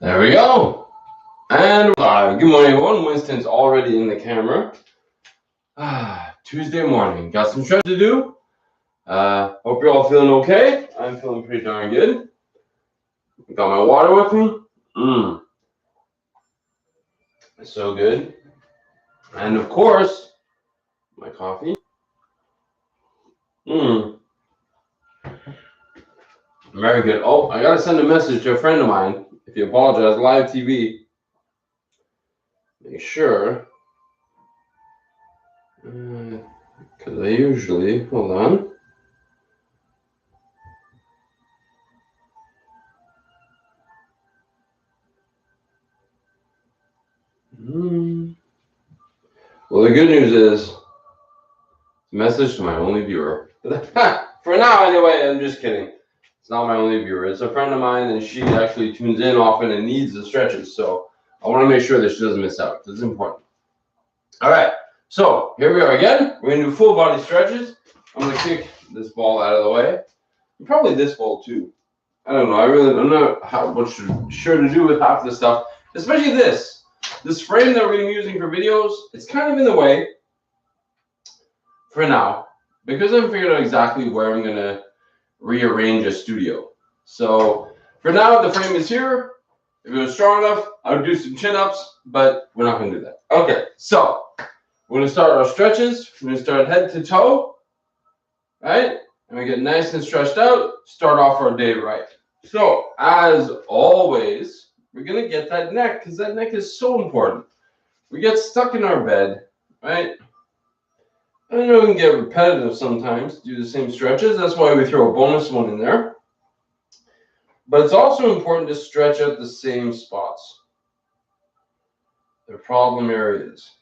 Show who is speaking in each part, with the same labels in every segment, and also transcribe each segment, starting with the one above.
Speaker 1: There we go. And live. Good morning, everyone. Winston's already in the camera. Tuesday morning. Got some stretch to do. Hope you're all feeling okay. I'm feeling pretty darn good. Got my water with me. It's so good. And of course, my coffee. Very good. Oh, I gotta send a message to a friend of mine. If you apologize, live TV. Make sure. Because I usually, hold on. Well, the good news is, message to my only viewer. For now, anyway, I'm just kidding. It's not my only viewer. It's a friend of mine, and she actually tunes in often and needs the stretches. So I want to make sure that she doesn't miss out. This is important. All right. So here we are again. We're going to do full body stretches. I'm going to kick this ball out of the way. And probably this ball too. I don't know. I'm not sure to do with half this stuff, especially this. This frame that we're going to be using for videos, it's kind of in the way for now because I haven't figured out exactly where I'm going to rearrange a studio. So for now, the frame is here. If it was strong enough, I would do some chin-ups, but we're not going to do that. Okay, so we're going to start our stretches. We're going to start head to toe, right? And we get nice and stretched out, start off our day right. So as always, we're going to get that neck because that neck is so important. We get stuck in our bed, right? I know we can get repetitive sometimes, do the same stretches. That's why we throw a bonus one in there. But it's also important to stretch out the same spots, the problem areas.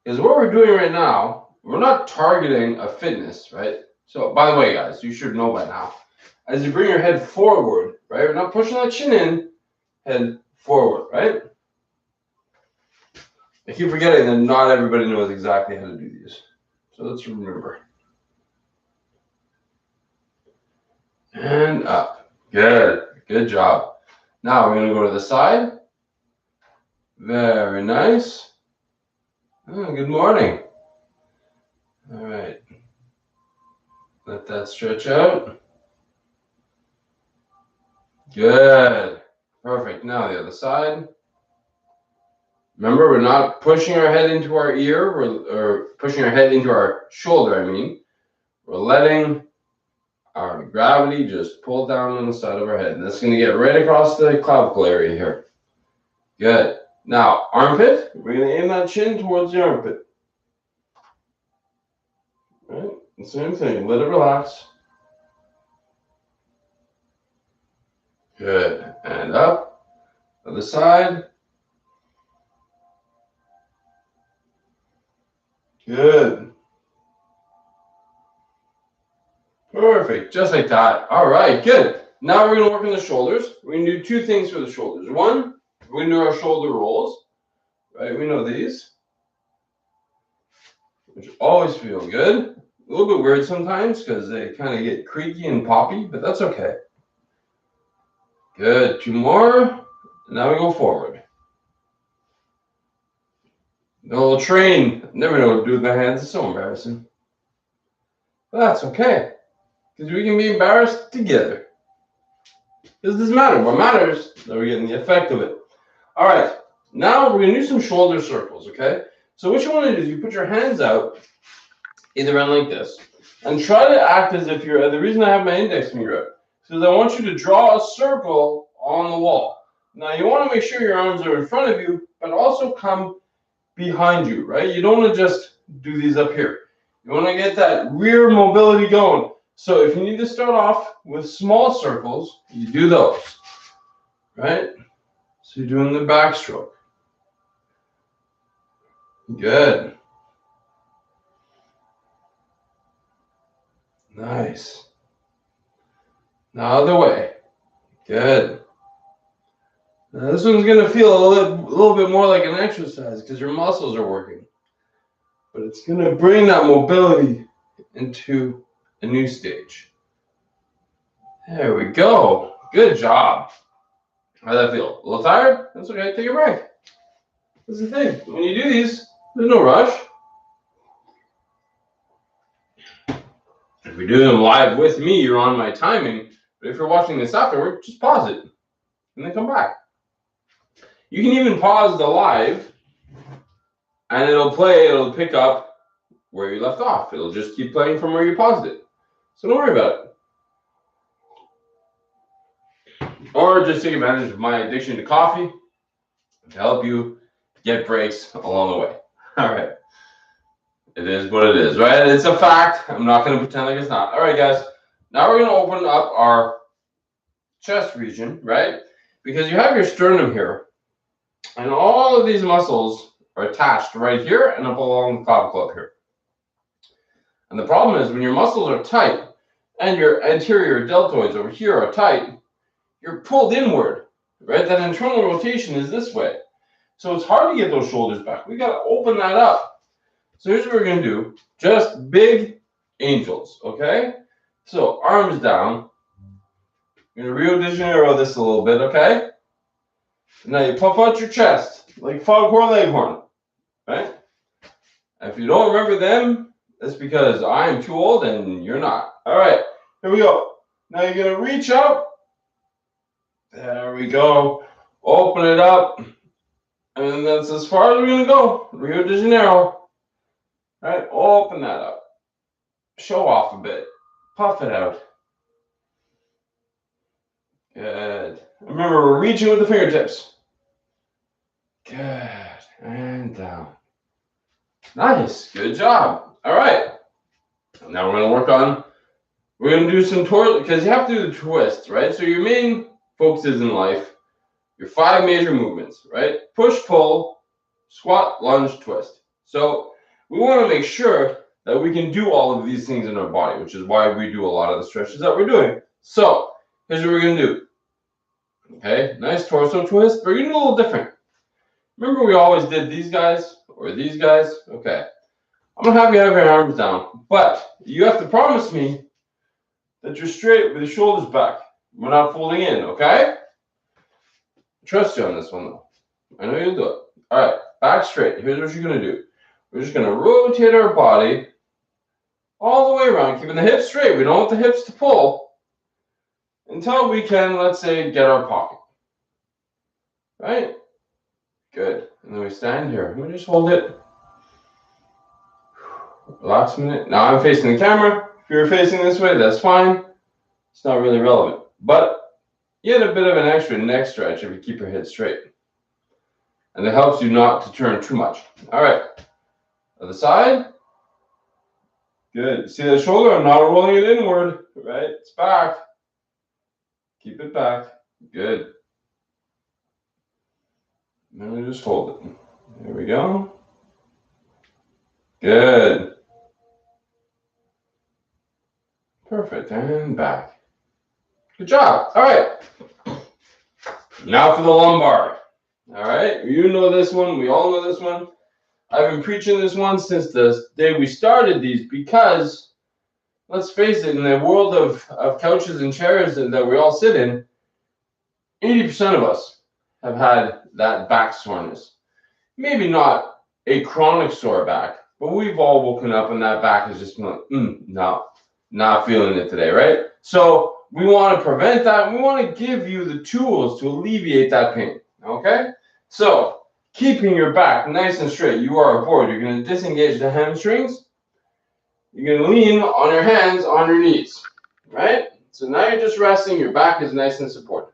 Speaker 1: Because what we're doing right now, we're not targeting a fitness, right? So, by the way, guys, you should know by now. As you bring your head forward, right? We're not pushing that chin in, head forward, right? I keep forgetting that not everybody knows exactly how to do these. So let's remember. And up. Good. Good job. Now we're going to go to the side. Very nice. Oh, good morning. All right. Let that stretch out. Good. Perfect. Now the other side. Remember, we're not pushing our head into our ear, or pushing our head into our shoulder, I mean. We're letting our gravity just pull down on the side of our head. And that's going to get right across the clavicle area here. Good. Now, armpit. We're going to aim that chin towards the armpit. Right? The same thing. Let it relax. Good. And up. Other side. Good. Perfect. Just like that. All right. Good. Now we're going to work on the shoulders. We're going to do two things for the shoulders. One, we're going to do our shoulder rolls. Right? We know these, which always feel good. A little bit weird sometimes because they kind of get creaky and poppy, but that's okay. Good. Two more. Now we go forward. No train. Never know what to do with my hands. It's so embarrassing. But that's okay. Because we can be embarrassed together. This doesn't matter. What matters is that we're getting the effect of it. All right. Now we're going to do some shoulder circles, okay? So what you want to do is you put your hands out, either around like this, and try to act as if you're, the reason I have my index finger out, is because I want you to draw a circle on the wall. Now you want to make sure your arms are in front of you, but also come behind you, right? You don't want to just do these up here. You want to get that rear mobility going. So if you need to start off with small circles, you do those, right? So you're doing the backstroke. Good. Nice. Now other way. Good. Now this one's going to feel a little bit more like an exercise because your muscles are working. But it's going to bring that mobility into a new stage. There we go. Good job. How does that feel? A little tired? That's okay. Take a break. That's the thing. When you do these, there's no rush. If you're doing them live with me, you're on my timing. But if you're watching this afterward, just pause it and then come back. You can even pause the live and it'll pick up where you left off. It'll just keep playing from where you paused it. So don't worry about it. Or just take advantage of my addiction to coffee to help you get breaks along the way. All right. It is what it is, right? It's a fact. I'm not going to pretend like it's not. All right, guys. Now we're going to open up our chest region, right? Because you have your sternum here. And all of these muscles are attached right here and up along the clavicle up here. And the problem is when your muscles are tight and your anterior deltoids over here are tight, you're pulled inward, right? That internal rotation is this way. So it's hard to get those shoulders back. We got to open that up. So here's what we're going to do. Just big angels, okay? So arms down. I'm going to Rio de Janeiro this a little bit, okay? Now you puff out your chest like Foghorn Leghorn, right? If you don't remember them, that's because I'm too old and you're not. All right, here we go. Now you're going to reach up. There we go. Open it up. And that's as far as we're going to go. Rio de Janeiro. All right, open that up. Show off a bit. Puff it out. Good. Remember, we're reaching with the fingertips. Good. And down. Nice. Good job. All right. Now we're going to work on, we're going to do some twirl, because you have to do the twists, right? So your main focuses in life, your 5 major movements, right? Push, pull, squat, lunge, twist. So we want to make sure that we can do all of these things in our body, which is why we do a lot of the stretches that we're doing. So here's what we're going to do. Okay, nice torso twist. We're going to do a little different. Remember we always did these guys or these guys? Okay. I'm going to have you have your arms down, but you have to promise me that you're straight with your shoulders back. We're not folding in, okay? I trust you on this one, though. I know you'll do it. All right, back straight. Here's what you're going to do. We're just going to rotate our body all the way around, keeping the hips straight. We don't want the hips to pull until we can, let's say, get our pocket. Right? Good. And then we stand here. Let me just hold it. Relax a minute. Now I'm facing the camera. If you're facing this way, that's fine. It's not really relevant. But you get a bit of an extra neck stretch if you keep your head straight. And it helps you not to turn too much. All right. Other side. Good. See the shoulder? I'm not rolling it inward. Right? It's back. Keep it back. Good. Now we just hold it. There we go. Good. Perfect. And back. Good job. All right. Now for the lumbar. All right. You know this one. We all know this one. I've been preaching this one since the day we started these because, let's face it, in the world of couches and chairs that we all sit in, 80% of us have had that back soreness. Maybe not a chronic sore back, but we've all woken up and that back is just like, no, not feeling it today, right? So we want to prevent that. We want to give you the tools to alleviate that pain, okay? So keeping your back nice and straight, you are aboard. You're going to disengage the hamstrings. You're going to lean on your hands on your knees, right? So now you're just resting. Your back is nice and supported.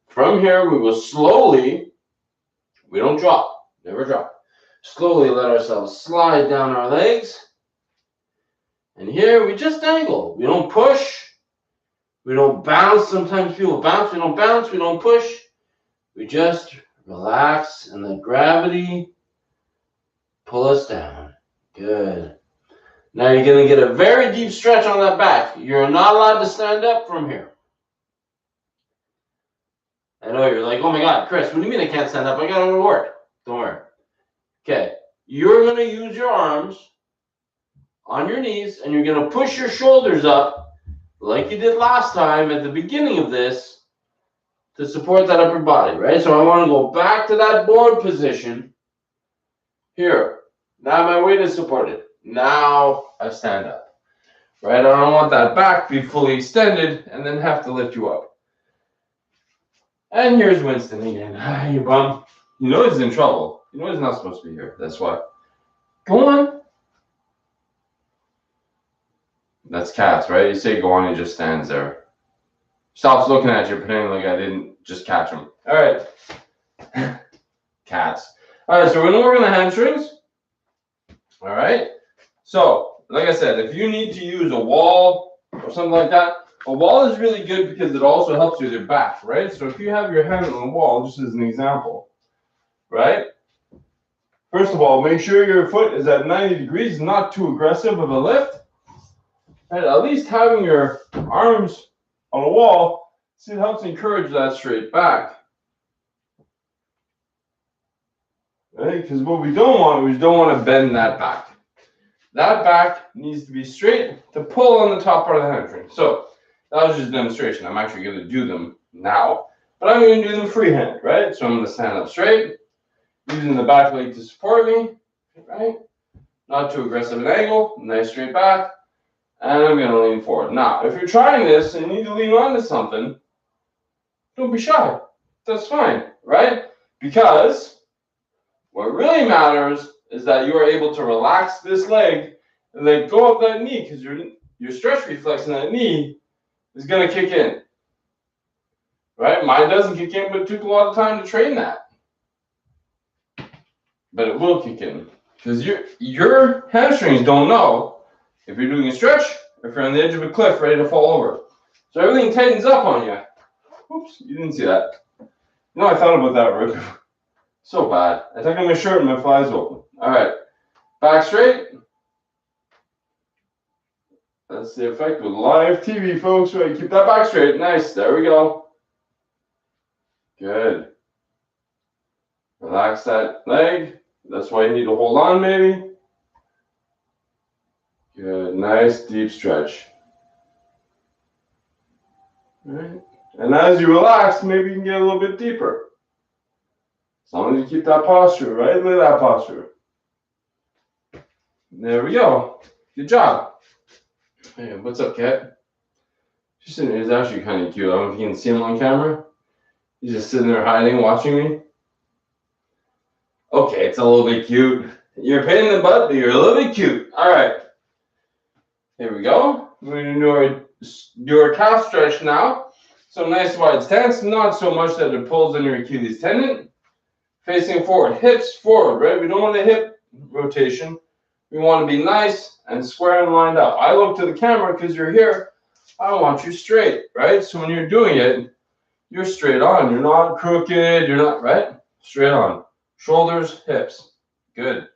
Speaker 1: From here, we will slowly, we don't drop, never drop. Slowly let ourselves slide down our legs. And here we just angle. We don't push. We don't bounce. Sometimes people bounce. We don't bounce. We don't push. We just relax and let gravity pull us down. Good. Now you're going to get a very deep stretch on that back. You're not allowed to stand up from here. I know you're like, oh my God, Chris, what do you mean I can't stand up? I got to go to work. Don't worry. Okay. You're going to use your arms on your knees and you're going to push your shoulders up like you did last time at the beginning of this to support that upper body, right? So I want to go back to that board position here. Now my weight is supported. Now I stand up, right? I don't want that back to be fully extended and then have to lift you up. And here's Winston again. Hi, you bum. You know he's in trouble. You know he's not supposed to be here. That's why. Go on. That's Cats, right? You say go on, he just stands there. Stops looking at you, pretending like I didn't just catch him. All right. Cats. All right, so we're going to work on the hamstrings. All right. So, like I said, if you need to use a wall or something like that, a wall is really good because it also helps you with your back, right? So if you have your hand on the wall, just as an example, right? First of all, make sure your foot is at 90 degrees, not too aggressive of a lift. And at least having your arms on the wall, see, it helps encourage that straight back. Right? Because what we don't want to bend that back. That back needs to be straight to pull on the top part of the hamstring. So that was just a demonstration. I'm actually going to do them now, but I'm going to do them freehand, right? So I'm going to stand up straight, using the back leg to support me, right? Not too aggressive an angle, nice straight back, and I'm going to lean forward. Now, if you're trying this and you need to lean onto something, don't be shy. That's fine, right? Because what really matters is that you are able to relax this leg and let go of that knee, because your stretch reflex in that knee is going to kick in, right? Mine doesn't kick in, but it took a lot of time to train that. But it will kick in, because your hamstrings don't know if you're doing a stretch or if you're on the edge of a cliff ready to fall over. So everything tightens up on you. Oops, you didn't see that. No, I thought about that, Rick. So bad. I took on my shirt and my fly's open. All right, back straight. That's the effect with live TV, folks. Right, keep that back straight. Nice. There we go. Good. Relax that leg. That's why you need to hold on, maybe. Good. Nice deep stretch. All right. And as you relax, maybe you can get a little bit deeper. As long as you keep that posture, right? Look at that posture. There we go. Good job. Hey, what's up, Cat? She's sitting there. He's actually kind of cute. I don't know if you can see him on camera. He's just sitting there hiding, watching me. Okay, it's a little bit cute. You're a pain in the butt, but you're a little bit cute. All right. Here we go. We're going to do our calf stretch now. So nice wide stance, not so much that it pulls on your Achilles tendon. Facing forward, hips forward, right? We don't want a hip rotation. We want to be nice and square and lined up. I look to the camera because you're here. I want you straight, right? So when you're doing it, you're straight on. You're not crooked. You're not, right? Straight on. Shoulders, hips. Good.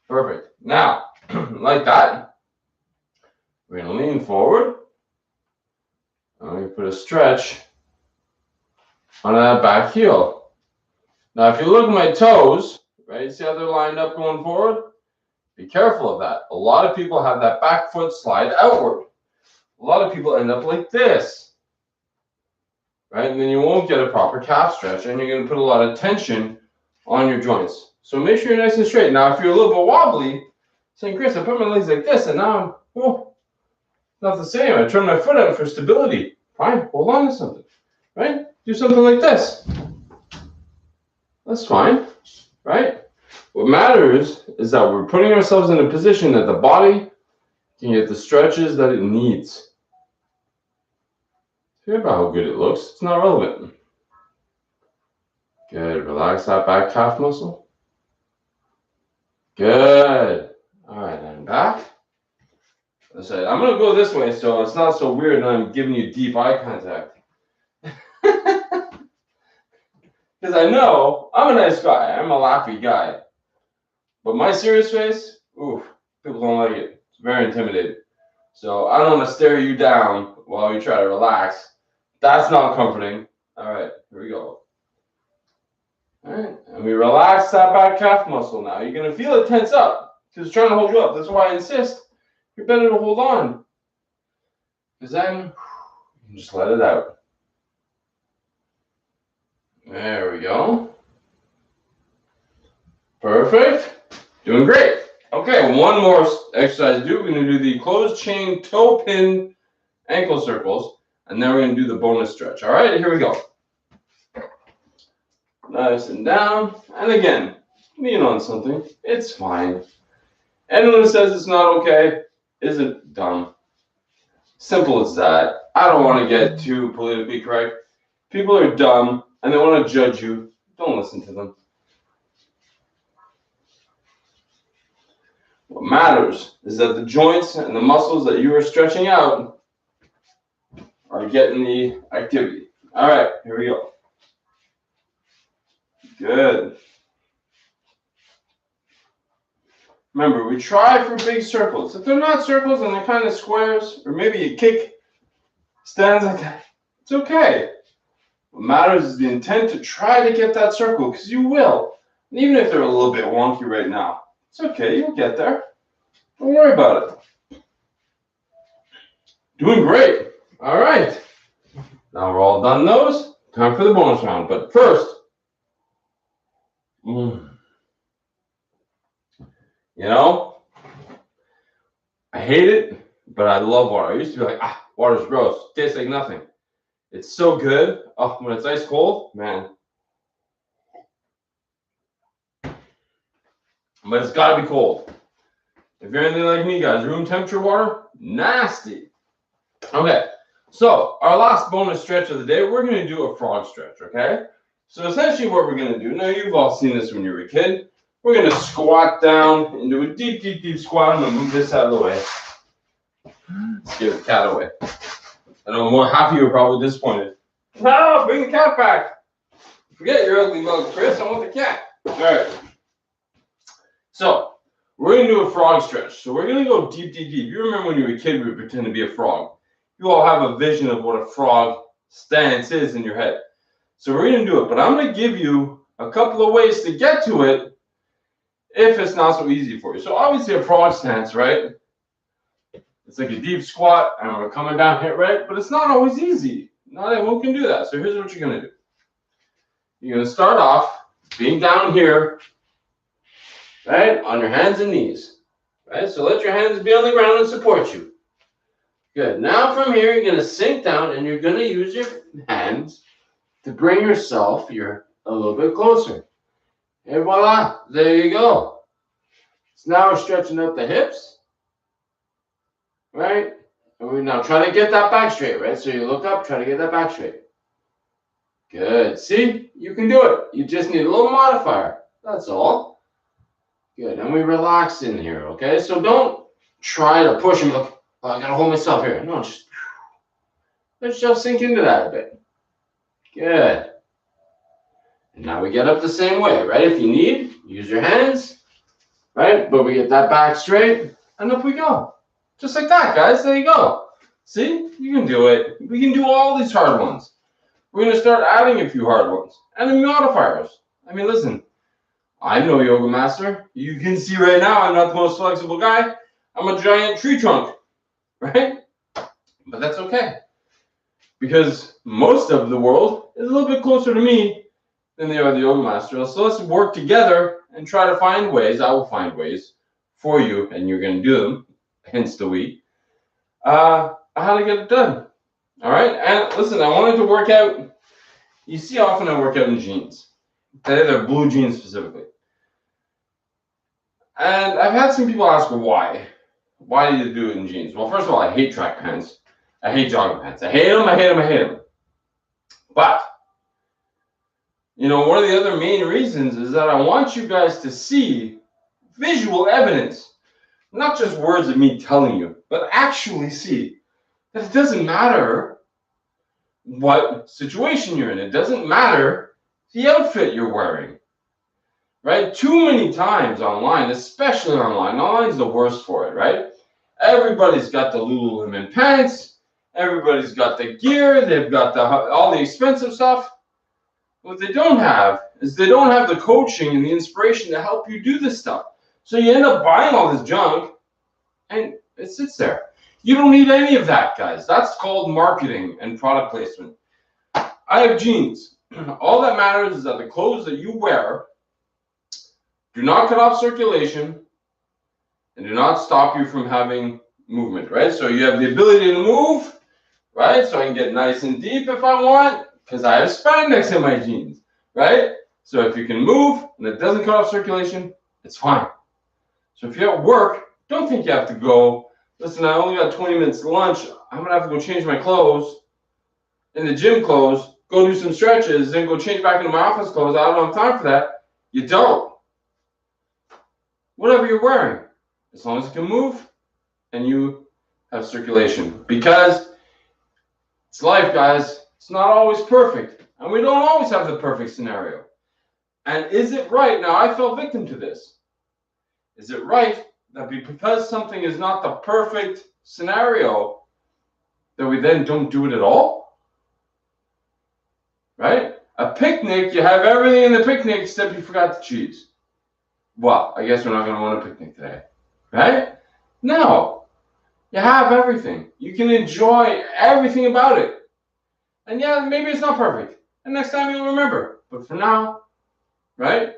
Speaker 1: Perfect. Now, like that, we're going to lean forward. I'm going to put a stretch on that back heel. Now, if you look at my toes, right, see how they're lined up going forward? Be careful of that. A lot of people have that back foot slide outward. A lot of people end up like this, right? And then you won't get a proper calf stretch, and you're going to put a lot of tension on your joints. So make sure you're nice and straight. Now, if you're a little bit wobbly, saying, Chris, I put my legs like this, and now I'm, not the same. I turn my foot out for stability. Fine, hold on to something, right? Do something like this. That's fine, right? What matters is that we're putting ourselves in a position that the body can get the stretches that it needs. Forget about how good it looks. It's not relevant. Good. Relax that back calf muscle. Good. All right, I'm back. As I said, I'm going to go this way so it's not so weird that I'm giving you deep eye contact. Because I know I'm a nice guy. I'm a laughy guy. But my serious face, oof, people don't like it. It's very intimidating. So I don't want to stare you down while you try to relax. That's not comforting. All right, here we go. All right, and we relax that back calf muscle now. You're going to feel it tense up because it's trying to hold you up. That's why I insist you're better to hold on. Because then you can just let it out. There we go. Perfect. Doing great. Okay, one more exercise to do. We're going to do the closed chain toe pin ankle circles, and then we're going to do the bonus stretch. All right, here we go. Nice and down. And again, lean on something. It's fine. Anyone who says it's not okay isn't dumb. Simple as that. I don't want to get too politically correct. People are dumb and they want to judge you. Don't listen to them. What matters is that the joints and the muscles that you are stretching out are getting the activity. All right, here we go. Good. Remember, we try for big circles. If they're not circles and they're kind of squares, or maybe a kick stands like that, it's okay. What matters is the intent to try to get that circle, because you will. And even if they're a little bit wonky right now, it's okay, you'll get there. Don't worry about it. Doing great. All right. Now we're all done those. Time for the bonus round. But first, you know, I hate it, but I love water. I used to be like, water's gross. Tastes like nothing. It's so good. Oh, when it's ice cold, man. But it's got to be cold. If you're anything like me, guys, room temperature water, nasty. Okay, so our last bonus stretch of the day, we're going to do a frog stretch, okay? So essentially what we're going to do, now you've all seen this when you were a kid. We're going to squat down and do a deep, deep, deep squat. I'm going to move this out of the way. Let's give the cat away. I know half of you are probably disappointed. No, bring the cat back. Forget your ugly mug, Chris. I want the cat. All right. So we're going to do a frog stretch. So we're going to go deep, deep, deep. You remember when you were a kid, we would pretend to be a frog. You all have a vision of what a frog stance is in your head. So we're going to do it. But I'm going to give you a couple of ways to get to it if it's not so easy for you. So obviously a frog stance, right? It's like a deep squat, and we're coming down here, right? But it's not always easy. Not everyone can do that. So here's what you're going to do. You're going to start off being down here, right? On your hands and knees, right? So let your hands be on the ground and support you. Good. Now from here, you're going to sink down, and you're going to use your hands to bring yourself a little bit closer. And voila, there you go. So now we're stretching out the hips. Right? And we now try to get that back straight, right? So you look up, try to get that back straight. Good. See? You can do it. You just need a little modifier. That's all. Good. And we relax in here, okay? So don't try to push and look, oh, I got to hold myself here. No, just let yourself sink into that a bit. Good. And now we get up the same way, right? If you need, use your hands, right? But we get that back straight, and up we go. Just like that, guys. There you go. See? You can do it. We can do all these hard ones. We're going to start adding a few hard ones. And the modifiers. I mean, listen. I'm no yoga master. You can see right now I'm not the most flexible guy. I'm a giant tree trunk. Right? But that's okay. Because most of the world is a little bit closer to me than they are the yoga master. So let's work together and try to find ways. I will find ways for you, and you're going to do them. Hence the we, how to get it done. All right. And listen, I wanted to work out. You see, often I work out in jeans. Today they're blue jeans specifically. And I've had some people ask why. Why do you do it in jeans? Well, first of all, I hate track pants. I hate jogging pants. I hate them. I hate them. I hate them. But, you know, one of the other main reasons is that I want you guys to see visual evidence. Not just words of me telling you, but actually see that it doesn't matter what situation you're in. It doesn't matter the outfit you're wearing, right? Too many times online, especially online's the worst for it, right? Everybody's got the Lululemon pants. Everybody's got the gear. They've got all the expensive stuff. What they don't have is they don't have the coaching and the inspiration to help you do this stuff. So you end up buying all this junk, and it sits there. You don't need any of that, guys. That's called marketing and product placement. I have jeans. All that matters is that the clothes that you wear do not cut off circulation and do not stop you from having movement, right? So you have the ability to move, right? So I can get nice and deep if I want, because I have spandex in my jeans, right? So if you can move and it doesn't cut off circulation, it's fine. So if you're at work, don't think you have to go, listen, I only got 20 minutes to lunch. I'm going to have to go change my clothes in the gym clothes, go do some stretches, then go change back into my office clothes. I don't have time for that. You don't. Whatever you're wearing, as long as you can move and you have circulation. Because it's life, guys. It's not always perfect. And we don't always have the perfect scenario. And is it right? Now, I fell victim to this. Is it right that because something is not the perfect scenario, that we then don't do it at all? Right? A picnic, you have everything in the picnic except you forgot the cheese. Well, I guess we're not going to want a picnic today. Right? No. You have everything. You can enjoy everything about it. And yeah, maybe it's not perfect. And next time you'll remember. But for now, right?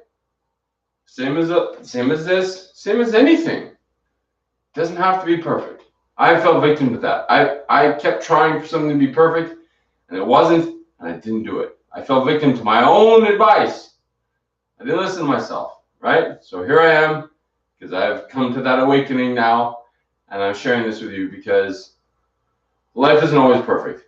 Speaker 1: Same as this, same as anything. It doesn't have to be perfect. I fell victim to that. I kept trying for something to be perfect, and it wasn't, and I didn't do it. I fell victim to my own advice. I didn't listen to myself, right? So here I am, because I've come to that awakening now, and I'm sharing this with you because life isn't always perfect.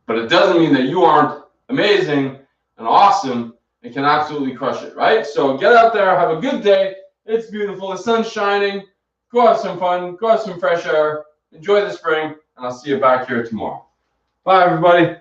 Speaker 1: But it doesn't mean that you aren't amazing and awesome and can absolutely crush it, right? So get out there, have a good day. It's beautiful. The sun's shining. Go have some fun. Go have some fresh air. Enjoy the spring. And I'll see you back here tomorrow. Bye, everybody.